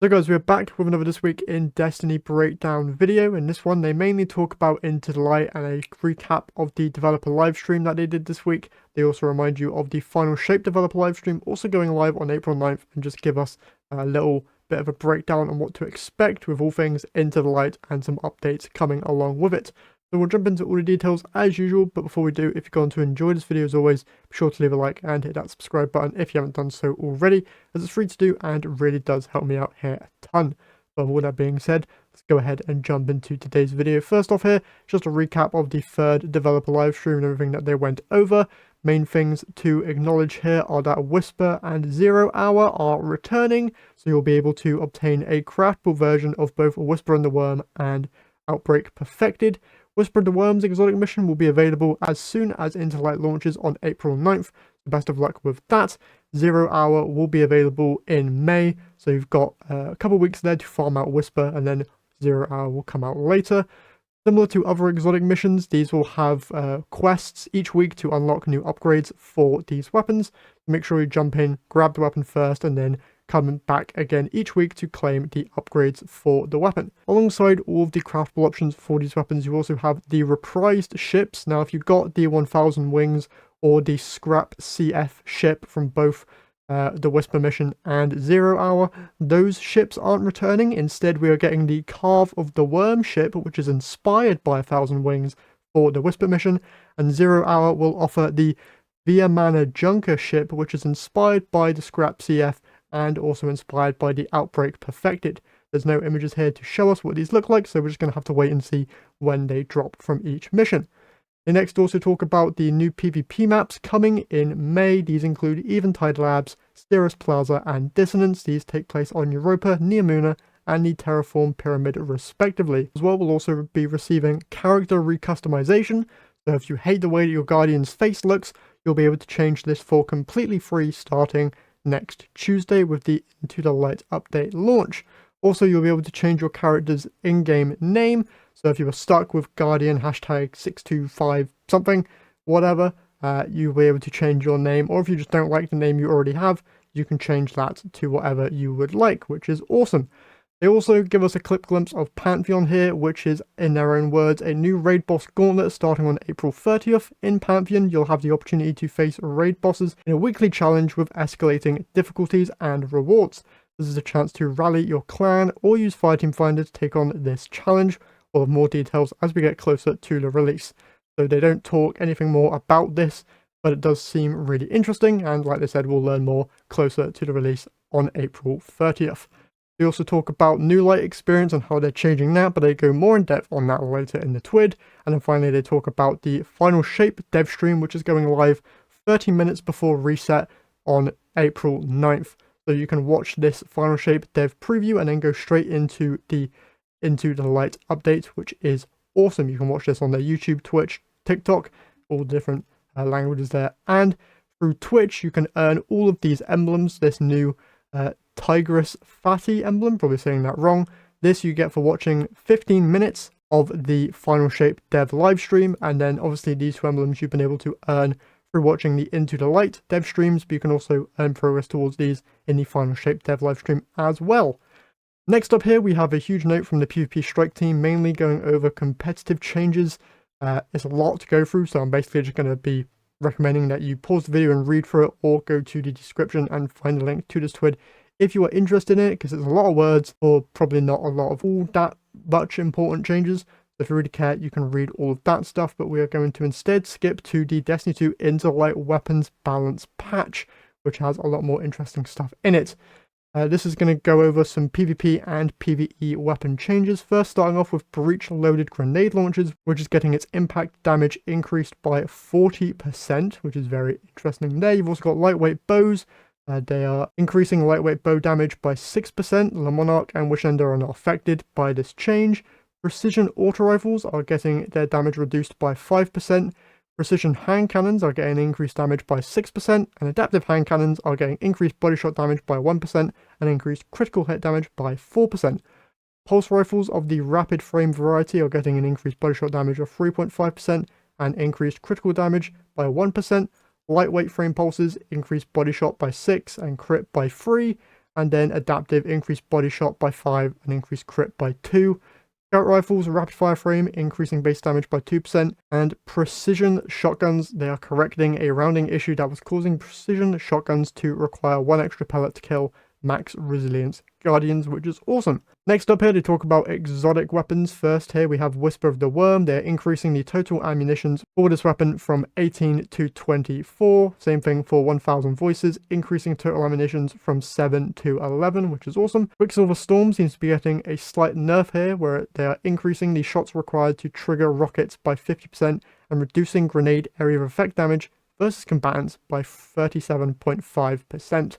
So guys, we're back with another This Week in Destiny breakdown video. In this one, they mainly talk about Into the Light and a recap of the developer livestream that they did this week. They also remind you of the Final Shape developer livestream, also going live on April 9th, and just give us a little bit of a breakdown on what to expect with all things Into the Light and some updates coming along with it. So we'll jump into all the details as usual, but before we do, if you're going to enjoy this video as always, be sure to leave a like and hit that subscribe button if you haven't done so already, as it's free to do and really does help me out here a ton. But with all that being said, let's go ahead and jump into today's video. First off here, just a recap of the third developer livestream and everything that they went over. Main things to acknowledge here are that Whisper and 0 Hour are returning, so you'll be able to obtain a craftable version of both Whisper and the Worm and Outbreak Perfected. Whisper and the Worm's exotic mission will be available as soon as Into the Light launches on April 9th, so best of luck with that. 0 Hour will be available in May, so you've got a couple of weeks there to farm out Whisper, and then 0 Hour will come out later. Similar to other exotic missions, these will have quests each week to unlock new upgrades for these weapons. Make sure you jump in, grab the weapon first, and then come back again each week to claim the upgrades for the weapon. Alongside all of the craftable options for these weapons, you also have the reprised ships. Now, if you've got the 1000 Wings or the Scrap CF ship from both the Whisper mission and 0 Hour, those ships aren't returning. Instead, we are getting the Carve of the Worm ship, which is inspired by 1000 Wings for the Whisper mission, and 0 Hour will offer the Via Mana Junker ship, which is inspired by the Scrap CF and also inspired by the Outbreak Perfected. There's no images here to show us what these look like, so we're just going to have to wait and see when they drop from each mission. They next also talk about the new PvP maps coming in May. These include Eventide Labs, Cirrus Plaza, and Dissonance. These take place on Europa, Neomuna, and the Terraform Pyramid respectively. As well, we'll also be receiving character recustomization, so if you hate the way that your Guardian's face looks, you'll be able to change this for completely free starting next Tuesday with the Into the Light update launch. Also, you'll be able to change your character's in-game name, so if you were stuck with Guardian hashtag 625 something, whatever, you'll be able to change your name, or if you just don't like the name you already have, you can change that to whatever you would like, which is awesome. They also give us a clip glimpse of Pantheon here, which is, in their own words, a new raid boss gauntlet starting on April 30th. In Pantheon, you'll have the opportunity to face raid bosses in a weekly challenge with escalating difficulties and rewards. This is a chance to rally your clan or use Fireteam Finder to take on this challenge. We'll have more details as we get closer to the release. So they don't talk anything more about this, but it does seem really interesting, and like they said, we'll learn more closer to the release on April 30th. They also talk about New Light experience and how they're changing that, but they go more in depth on that later in the TWID. And then finally, they talk about the Final Shape dev stream, which is going live 30 minutes before reset on April 9th. So you can watch this Final Shape dev preview and then go straight into the Light update, which is awesome. You can watch this on their YouTube, Twitch, TikTok, all different languages there. And through Twitch, you can earn all of these emblems, this new Tigress Fatty emblem, probably saying that wrong. This you get for watching 15 minutes of the Final Shape dev live stream, and then obviously these two emblems you've been able to earn through watching the Into the Light dev streams, but you can also earn progress towards these in the Final Shape dev live stream as well. Next up here, we have a huge note from the PvP Strike team, mainly going over competitive changes. It's a lot to go through, so I'm basically just going to be recommending that you pause the video and read through it, or go to the description and find the link to this TWID if you are interested in it, because it's a lot of words, or probably not a lot of all that much important changes. So if you really care, you can read all of that stuff, but we are going to instead skip to the Destiny 2 Into the Light Weapons Balance patch, which has a lot more interesting stuff in it. This is going to go over some PvP and PvE weapon changes. First, starting off with breach-loaded grenade launchers, which is getting its impact damage increased by 40%, which is very interesting there. You've also got lightweight bows. They are increasing lightweight bow damage by 6%. Le Monarch and Wishender are not affected by this change. Precision auto rifles are getting their damage reduced by 5%. Precision hand cannons are getting increased damage by 6%, and adaptive hand cannons are getting increased body shot damage by 1% and increased critical hit damage by 4%. Pulse rifles of the rapid frame variety are getting an increased body shot damage of 3.5% and increased critical damage by 1%. Lightweight frame pulses increase body shot by 6 and crit by 3, And then adaptive, increased body shot by 5 and increased crit by 2. Scout rifles, rapid fire frame, increasing base damage by 2%, and precision shotguns, they are correcting a rounding issue that was causing precision shotguns to require 1 extra pellet to kill max resilience guardians, which is awesome. Next up here, they talk about exotic weapons. First here we have Whisper of the Worm. They're increasing the total ammunitions for this weapon from 18 to 24. Same thing for 1000 voices, increasing total ammunitions from 7 to 11, which is awesome. Quicksilver Storm seems to be getting a slight nerf here, where they are increasing the shots required to trigger rockets by 50% and reducing grenade area of effect damage versus combatants by 37.5%.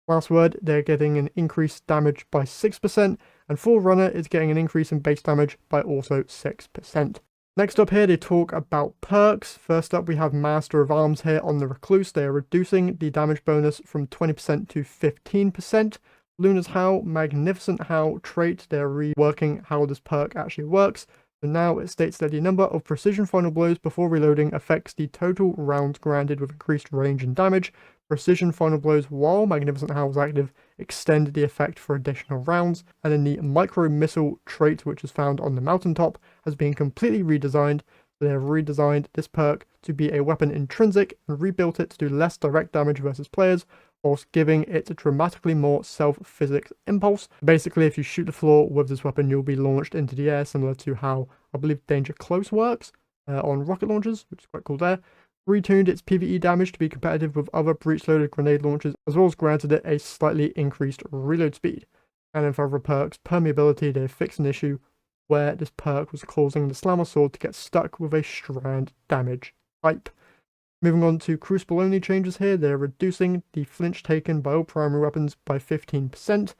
Last word, they're getting an increased damage by 6%, and Forerunner is getting an increase in base damage by also 6%. Next up here, they talk about perks. First up, we have Master of Arms here on the Recluse. They are reducing the damage bonus from 20% to 15%. Luna's Howl, Magnificent Howl trait, they're reworking how this perk actually works. So now it states that the number of precision final blows before reloading affects the total rounds granted with increased range and damage. Precision final blows while Magnificent Howl is active extend the effect for additional rounds, and then the micro missile trait, which is found on the mountaintop, has been completely redesigned. So they have redesigned this perk to be a weapon intrinsic and rebuilt it to do less direct damage versus players, whilst giving it a dramatically more self-physics impulse. Basically, if you shoot the floor with this weapon, you'll be launched into the air, similar to how I believe Danger Close works on rocket launchers, which is quite cool there. Retuned its PvE damage to be competitive with other breech-loaded grenade launchers, as well as granted it a slightly increased reload speed. And then for other perks, permeability, they fixed an issue where this perk was causing the Slammer Sword to get stuck with a strand damage type. Moving on to Crucible only changes here, they're reducing the flinch taken by all primary weapons by 15%.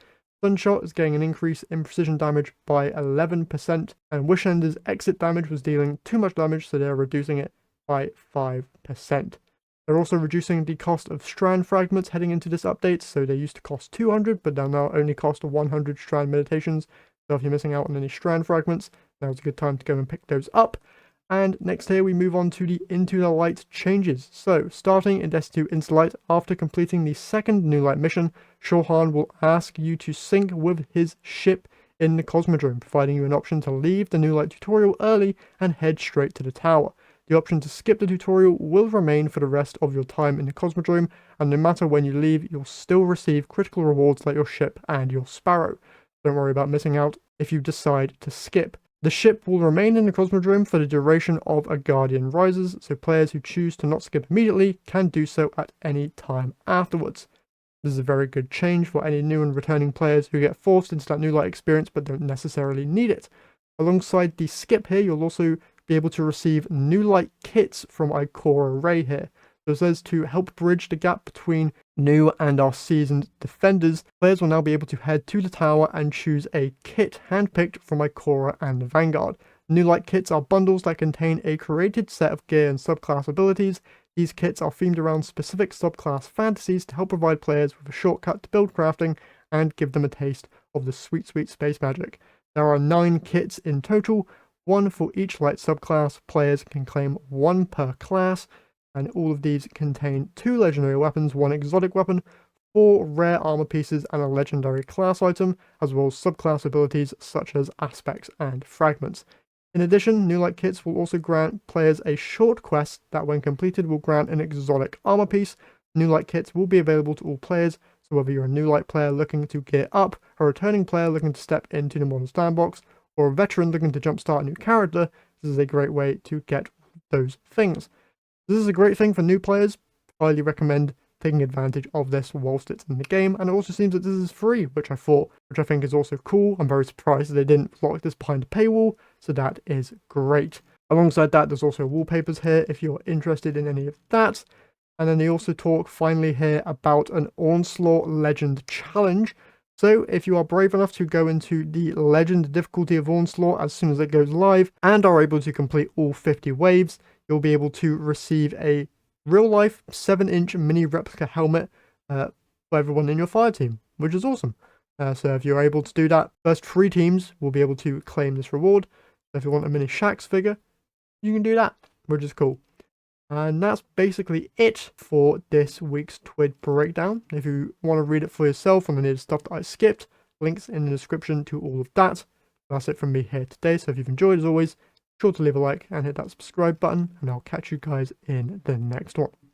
Sunshot is getting an increase in precision damage by 11%, and Wish Ender's exit damage was dealing too much damage, so they're reducing it by 5%. They're also reducing the cost of strand fragments heading into this update, so they used to cost 200, but they'll now only cost 100 strand meditations. So if you're missing out on any strand fragments, now's a good time to go and pick those up. And next here we move on to the Into the Light changes. So starting in Destiny 2 Into the Light, after completing the second New Light mission, Shohan will ask you to sync with his ship in the Cosmodrome, providing you an option to leave the New Light tutorial early and head straight to the tower. The option to skip the tutorial will remain for the rest of your time in the Cosmodrome, and no matter when you leave, you'll still receive critical rewards like your ship and your Sparrow. Don't worry about missing out if you decide to skip. The ship will remain in the Cosmodrome for the duration of A Guardian Rises, so players who choose to not skip immediately can do so at any time afterwards. This is a very good change for any new and returning players who get forced into that New Light experience but don't necessarily need it. Alongside the skip here, you'll also be able to receive New Light kits from Ikora Ray here. So it says to help bridge the gap between new and our seasoned defenders, players will now be able to head to the tower and choose a kit handpicked from Ikora and the Vanguard. New Light kits are bundles that contain a curated set of gear and subclass abilities. These kits are themed around specific subclass fantasies to help provide players with a shortcut to build crafting and give them a taste of the sweet, sweet space magic. There are 9 kits in total, 1 for each Light subclass. Players can claim 1 per class, and all of these contain 2 legendary weapons, 1 exotic weapon, 4 rare armor pieces, and a legendary class item, as well as subclass abilities such as aspects and fragments. In addition, New Light kits will also grant players a short quest that, when completed, will grant an exotic armor piece. New Light kits will be available to all players, so whether you're a New Light player looking to gear up, a returning player looking to step into the modern sandbox, or a veteran looking to jumpstart a new character, this is a great way to get those things. This is a great thing for new players. Highly recommend taking advantage of this whilst it's in the game, and it also seems that this is free, which I think is also cool. I'm very surprised that they didn't lock this behind a paywall, so that is great. Alongside that, there's also wallpapers here if you're interested in any of that. And then they also talk finally here about an Onslaugh Legend challenge. So if you are brave enough to go into the Legend difficulty of Onslaugh as soon as it goes live and are able to complete all 50 waves, you'll be able to receive a real-life 7-inch mini replica helmet for everyone in your fire team, which is awesome. So if you're able to do that, first 3 teams will be able to claim this reward. So if you want a mini Shaxx figure, you can do that, which is cool. And that's basically it for this week's TWID breakdown. If you want to read it for yourself on any of the stuff that I skipped, links in the description to all of that. That's it from me here today. So if you've enjoyed, as always, be sure to leave a like and hit that subscribe button, and I'll catch you guys in the next one.